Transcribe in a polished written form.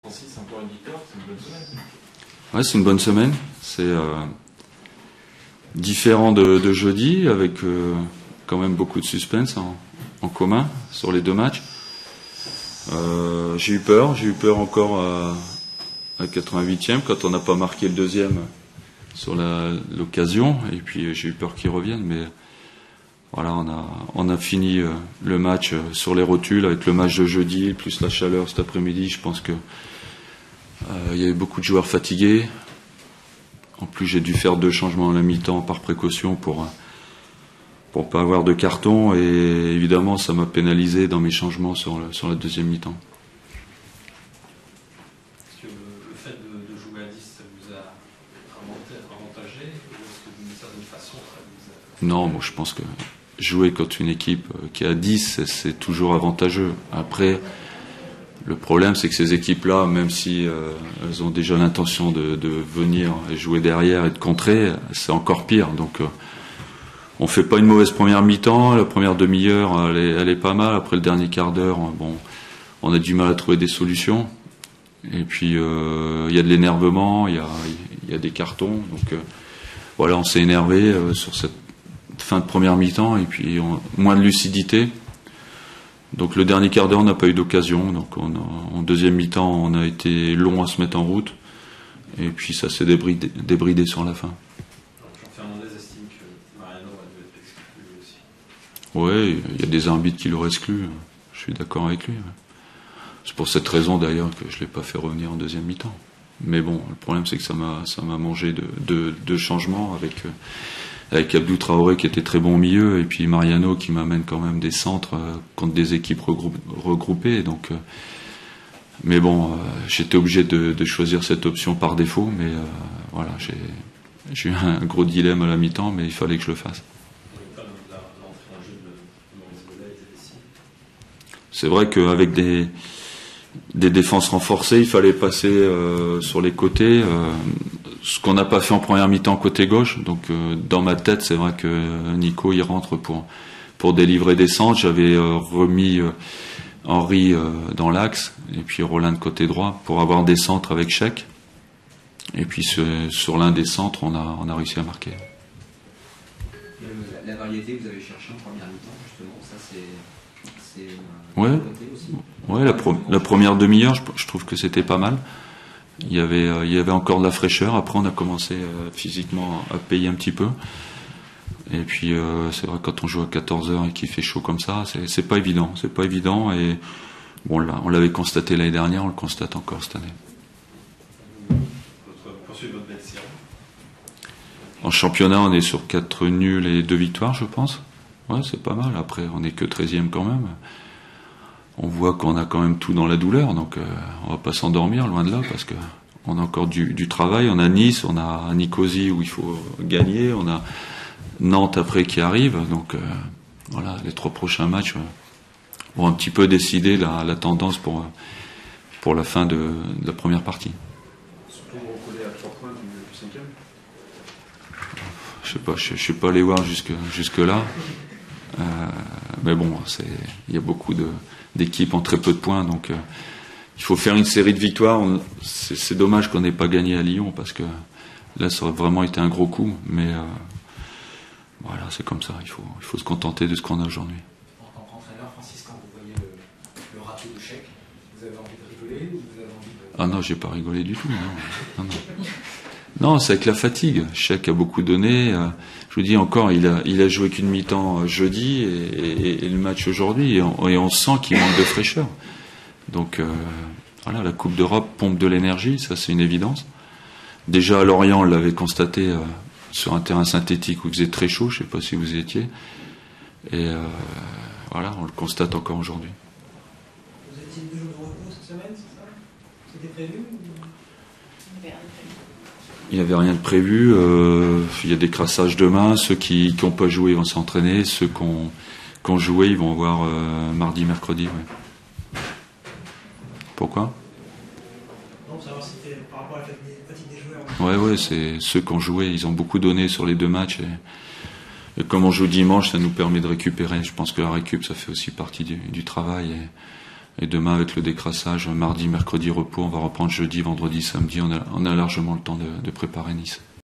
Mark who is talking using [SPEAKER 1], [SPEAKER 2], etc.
[SPEAKER 1] C'est encore une victoire, c'est une bonne semaine.
[SPEAKER 2] Ouais, c'est une bonne semaine. C'est différent de jeudi, avec quand même beaucoup de suspense en commun sur les deux matchs. J'ai eu peur encore à 88e quand on n'a pas marqué le deuxième sur l'occasion, et puis j'ai eu peur qu'ils reviennent, mais voilà, on a fini le match sur les rotules avec le match de jeudi plus la chaleur cet après-midi. Je pense que il y avait beaucoup de joueurs fatigués. En plus, j'ai dû faire 2 changements à la mi-temps par précaution pour pas avoir de carton, et évidemment ça m'a pénalisé dans mes changements sur la deuxième mi-temps.
[SPEAKER 1] Est-ce que le fait de jouer à 10, ça vous a avantagé, ou est-ce que d'une certaine façon ça vous a...
[SPEAKER 2] Non, moi je pense que jouer contre une équipe qui est à 10, c'est toujours avantageux. Après, le problème, c'est que ces équipes-là, même si elles ont déjà l'intention de venir et jouer derrière et de contrer, c'est encore pire. Donc on fait pas une mauvaise première mi-temps, la première demi-heure elle est pas mal. Après le dernier quart d'heure, bon, on a du mal à trouver des solutions. Et puis il y a de l'énervement, il y a des cartons. Donc voilà, on s'est énervé sur cette fin de première mi-temps, et puis moins de lucidité. Donc le dernier quart d'heure, on n'a pas eu d'occasion. Donc en deuxième mi-temps, on a été long à se mettre en route, et puis ça s'est débridé sur la fin.
[SPEAKER 1] Jean-Fernandez estime que Mariano a dû être exclu aussi.
[SPEAKER 2] Oui, il y a des arbitres qui l'auraient exclu. Je suis d'accord avec lui. C'est pour cette raison d'ailleurs que je ne l'ai pas fait revenir en deuxième mi-temps. Mais bon, le problème, c'est que ça m'a mangé de changements avec Abdou Traoré qui était très bon au milieu, et puis Mariano qui m'amène quand même des centres contre des équipes regroupées. Donc, mais bon, j'étais obligé de choisir cette option par défaut, mais voilà, j'ai eu un gros dilemme à la mi-temps, mais il fallait que je le fasse. C'est vrai qu'avec des défenses renforcées, il fallait passer sur les côtés, ce qu'on n'a pas fait en première mi-temps côté gauche. Donc dans ma tête, c'est vrai que Nico il rentre pour délivrer des centres. J'avais remis Henry dans l'axe, et puis Roland de côté droit pour avoir des centres avec Cheikh. Et puis sur l'un des centres, on a réussi à marquer.
[SPEAKER 3] La variété que vous avez cherchée en première mi-temps, justement, ça c'est
[SPEAKER 2] ouais, la première demi-heure, je trouve que c'était pas mal. Il y avait encore de la fraîcheur. Après, on a commencé physiquement à payer un petit peu. Et puis, c'est vrai que quand on joue à 14h et qu'il fait chaud comme ça, c'est pas évident. C'est pas évident. Et bon, là, on l'avait constaté l'année dernière, on le constate encore cette année.
[SPEAKER 1] Poursuivez votre belle série.
[SPEAKER 2] En championnat, on est sur 4 nuls et 2 victoires, je pense. Ouais, c'est pas mal. Après, on n'est que 13e quand même. On voit qu'on a quand même tout dans la douleur, donc on va pas s'endormir, loin de là, parce que on a encore du travail. On a Nice, on a Nicosie où il faut gagner, on a Nantes après qui arrive, donc voilà, les 3 prochains matchs vont un petit peu décider la tendance pour la fin de la première partie.
[SPEAKER 1] Surtout vous recoller à 3 points du 5e.
[SPEAKER 2] Je sais pas, je suis pas allé voir jusque là, mais bon, il y a beaucoup d'équipes en très peu de points, donc il faut faire une série de victoires. C'est dommage qu'on n'ait pas gagné à Lyon, parce que là ça aurait vraiment été un gros coup, mais voilà, c'est comme ça, il faut se contenter de ce qu'on a aujourd'hui.
[SPEAKER 4] En tant qu'entraîneur, Francis, quand vous voyez le raté de Cheikh, vous avez envie de rigoler, ou vous avez envie de...
[SPEAKER 2] Ah non, j'ai pas rigolé du tout, non. Non, c'est avec la fatigue. Cheikh a beaucoup donné. Je vous dis encore, il a joué qu'une mi-temps jeudi et le match aujourd'hui, et on sent qu'il manque de fraîcheur. Donc voilà, la Coupe d'Europe pompe de l'énergie, ça c'est une évidence. Déjà à Lorient, on l'avait constaté sur un terrain synthétique où il faisait très chaud, je ne sais pas si vous y étiez. Et voilà, on le constate encore aujourd'hui.
[SPEAKER 4] Vous étiez 2 jours de repos cette semaine, c'est ça? C'était prévu ou...
[SPEAKER 2] Il n'y avait rien de prévu. Il y a des crassages demain. Ceux qui n'ont pas joué vont s'entraîner. Ceux qui ont joué, ils vont voir mardi, mercredi. Ouais. Pourquoi?
[SPEAKER 4] Non, savoir si c'était par rapport à la fatigue des joueurs.
[SPEAKER 2] Ouais, c'est ceux qui ont joué. Ils ont beaucoup donné sur les 2 matchs. Et comme on joue dimanche, ça nous permet de récupérer. Je pense que la récup, ça fait aussi partie du travail. Et demain, avec le décrassage, mardi, mercredi, repos, on va reprendre jeudi, vendredi, samedi. On a largement le temps de préparer Nice.